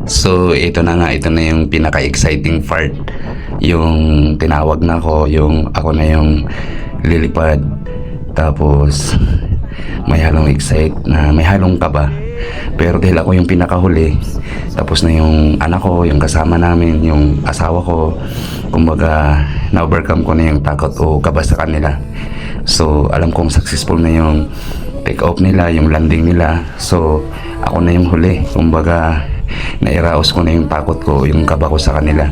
So, ito na yung pinaka-exciting part. Yung tinawag na ako, yung ako na yung lilipad. Tapos, may halong may halong kaba. Pero dahil ako yung pinakahuli, tapos na yung anak ko, yung kasama namin, yung asawa ko, kumbaga, na-overcome ko na yung takot o kaba sa kanila. So, alam kong successful na yung take off nila, yung landing nila. So, ako na yung huli. Kumbaga, nairaos ko na yung takot ko, yung kaba ko sa kanila.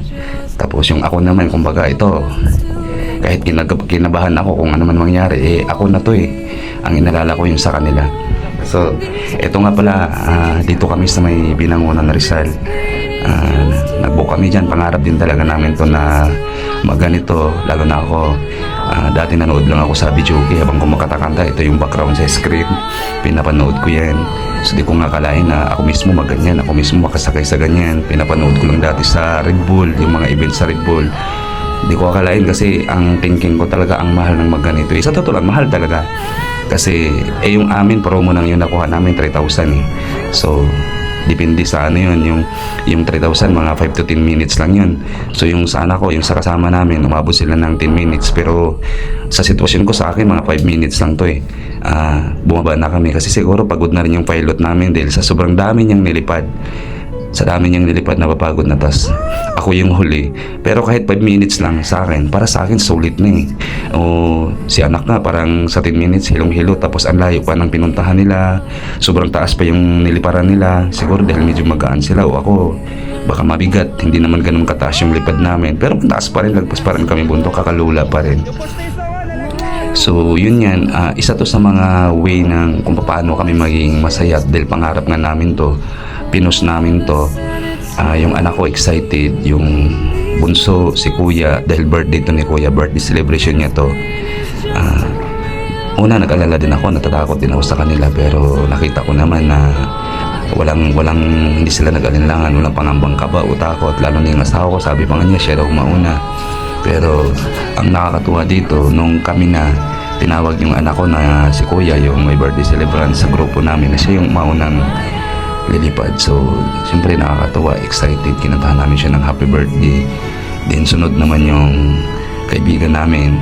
Tapos yung ako naman, kumbaga ito, kahit kinabahan ako kung ano man mangyari, ako na to ang inalala ko yung sa kanila. So, ito nga pala, dito kami sa may Binangonan, Rizal. Nag-book kami dyan, pangarap din talaga namin to na maganito, lalo na ako. Dati nanood lang ako sa videoke habang kumakatakanta. Ito yung background sa screen, pinapanood ko yan. So di ko nga kalain na ako mismo maganyan, ako mismo makasakay sa ganyan. Pinapanood ko lang dati sa Red Bull, yung mga events sa Red Bull. Di ko akalain kasi ang thinking ko talaga ang mahal ng magganito. Sa totoo lang, mahal talaga. Kasi yung amin promo nang yun nakuha namin 3,000 eh. So depende sa ano yun, yung 3,000 mga 5 to 10 minutes lang yun. So yung sa anak ko, yung sa kasama namin, umabot sila ng 10 minutes. Pero sa sitwasyon ko sa akin, mga 5 minutes lang to bumaba na kami kasi siguro pagod na rin yung pilot namin dahil sa sobrang dami niyang nilipad. Sa dami niyang nilipad, napapagod na. Tas ako yung huli. Pero kahit 5 minutes lang sa akin, para sa akin sulit na O si anak nga parang sa 10 minutes hilong-hilo, tapos ang layo pa ng pinuntahan nila, sobrang taas pa yung niliparan nila. Siguro dahil medyo magaan sila, o ako baka mabigat, hindi naman ganun kataas yung lipad namin, pero taas pa rin, lagpas pa rin kami bundok, kakalula pa rin. So yun yan, isa to sa mga way ng kung paano kami maging masaya dahil pangarap nga namin to, pinos namin to. Yung anak ko excited, yung bunso si kuya dahil birthday to ni kuya, birthday celebration niya to. Una nag-alala din ako, natatakot din ako sa kanila, pero nakita ko naman na walang hindi sila nag-alinlangan, walang pangambang kaba o takot. Lalo na yung asawa ko, sabi pa nga niya siya daw mauna. Pero ang nakakatuwa dito, nung kami na tinawag yung anak ko na si kuya, yung may birthday celebrant sa grupo namin, na siya yung maunang lilipad. So siyempre nakakatuwa, excited, kinantahan namin siya ng happy birthday. Then sunod naman yung kaibigan namin,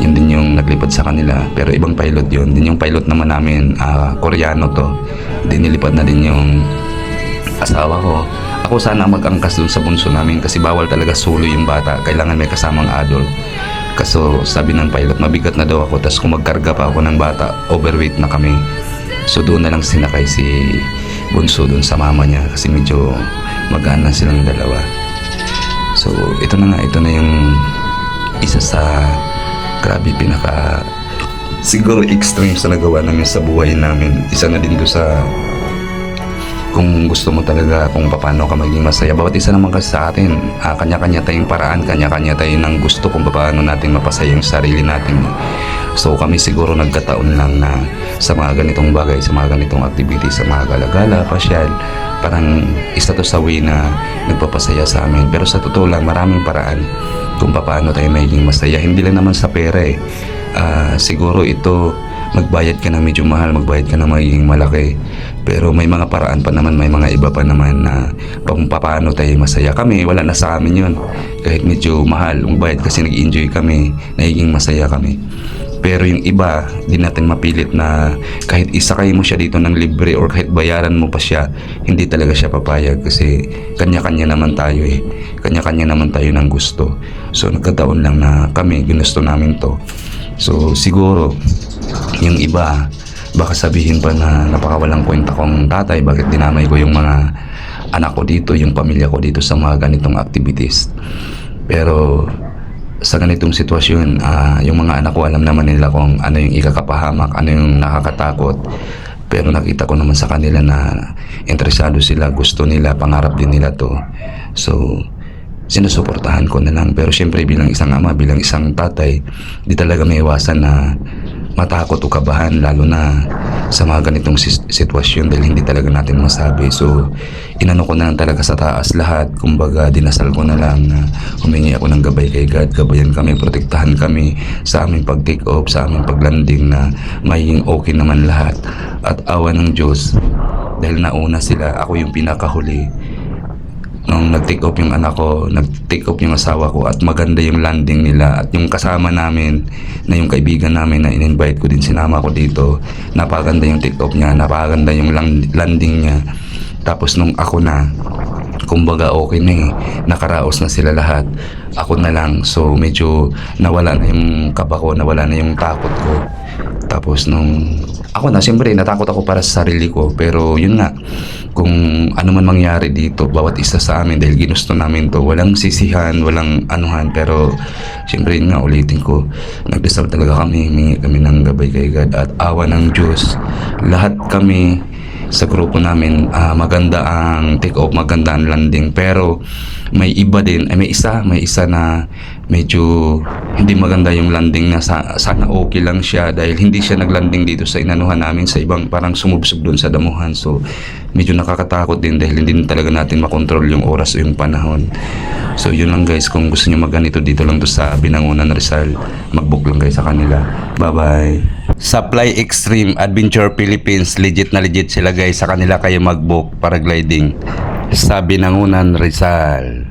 yun din yung naglipad sa kanila, pero ibang pilot yun. Din yung pilot naman namin, Koreano to, din nilipad na din yung asawa ko. Ako sana mag-angkas dun sa bunso namin kasi bawal talaga solo yung bata, kailangan may kasamang adult. Kaso sabi ng pilot, mabigat na daw ako, tas kung magkarga pa ako ng bata, overweight na kami. So doon na lang sinakay si bunso dun sa mama niya kasi medyo magaan na silang dalawa. So ito na yung isa sa grabe siguro extreme sa nagawa namin sa buhay namin. Isa na din do sa kung gusto mo talaga kung paano ka maging masaya. Bawat isa naman kasi sa atin, kanya-kanya tayong paraan, kanya-kanya tayo ng gusto kung paano natin mapasaya yung sarili natin. So kami siguro nagkataon lang na sa mga ganitong bagay, sa mga ganitong activities, sa mga gala-gala, pasyal, parang isa to sa way na nagpapasaya sa amin. Pero sa totoo lang, maraming paraan kung paano tayo maging masaya. Hindi lang naman sa pera siguro ito, magbayad ka ng medyo mahal, magbayad ka ng magiging malaki. Pero may mga paraan pa naman, may mga iba pa naman na paano tayo masaya. Kami, wala na sa amin yun. Kahit medyo mahal, magbayad kasi nag-enjoy kami, nagiging masaya kami. Pero yung iba, di natin mapilit na kahit isakay mo siya dito ng libre or kahit bayaran mo pa siya, hindi talaga siya papayag kasi kanya-kanya naman tayo Kanya-kanya naman tayo ng gusto. So nagkataon lang na kami, ginusto namin to. So siguro, yung iba, baka sabihin pa na napakawalang kwenta kong tatay, bakit dinamay ko yung mga anak ko dito, yung pamilya ko dito sa mga ganitong activities. Pero sa ganitong sitwasyon, yung mga anak ko alam naman nila kung ano yung ikakapahamak, ano yung nakakatakot. Pero nakita ko naman sa kanila na interesado sila, gusto nila, pangarap din nila to. So sinusuportahan ko na lang. Pero syempre bilang isang ama, bilang isang tatay, di talaga may iwasan na matakot o kabahan, lalo na sa mga ganitong sitwasyon dahil hindi talaga natin masabi. So inano ko na lang talaga sa taas lahat, kumbaga dinasal ko na lang na humingi ako ng gabay kay God, gabayan kami, protektahan kami sa aming pag-take off, sa aming paglanding, na magiging okay naman lahat. At awa ng Diyos, dahil nauna sila, ako yung pinakahuli, nung nag-take off yung anak ko, nag-take off yung asawa ko, at maganda yung landing nila, at yung kasama namin na yung kaibigan namin na in-invite ko din, sinama ko dito, napaganda yung take off niya, napaganda yung landing niya. Tapos nung ako na, kumbaga okay na eh, nakaraos na sila lahat, ako na lang, so medyo nawala na yung kaba ko, nawala na yung takot ko. Tapos nung ako na, siyempre natakot ako para sa sarili ko, pero yun nga, kung ano man mangyari dito, bawat isa sa amin, dahil ginusto namin to, walang sisihan, walang anuhan. Pero siyempre yun nga, ulitin ko, nagdasal talaga kami, humingi kami ng gabay kay God, at awa ng Diyos, lahat kami sa grupo namin, maganda ang take off, maganda ang landing. Pero may iba din, may isa na medyo hindi maganda yung landing, na sana okay lang siya, dahil hindi siya naglanding dito sa inanuhan namin, sa ibang parang sumubsob doon sa damuhan. So medyo nakakatakot din, dahil hindi talaga natin makontrol yung oras o yung panahon. So yun lang guys, kung gusto niyo magganito, dito lang to sa Binangonan, Rizal, mag-book lang guys sa kanila. Bye bye. Supply Extreme Adventure Philippines, legit na legit sila guys, sa kanila kayo mag-book paragliding sa Binangonan, Rizal.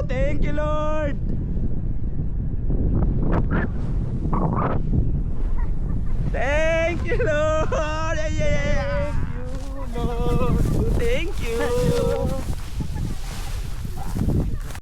Thank you, Lord. Thank you, Lord.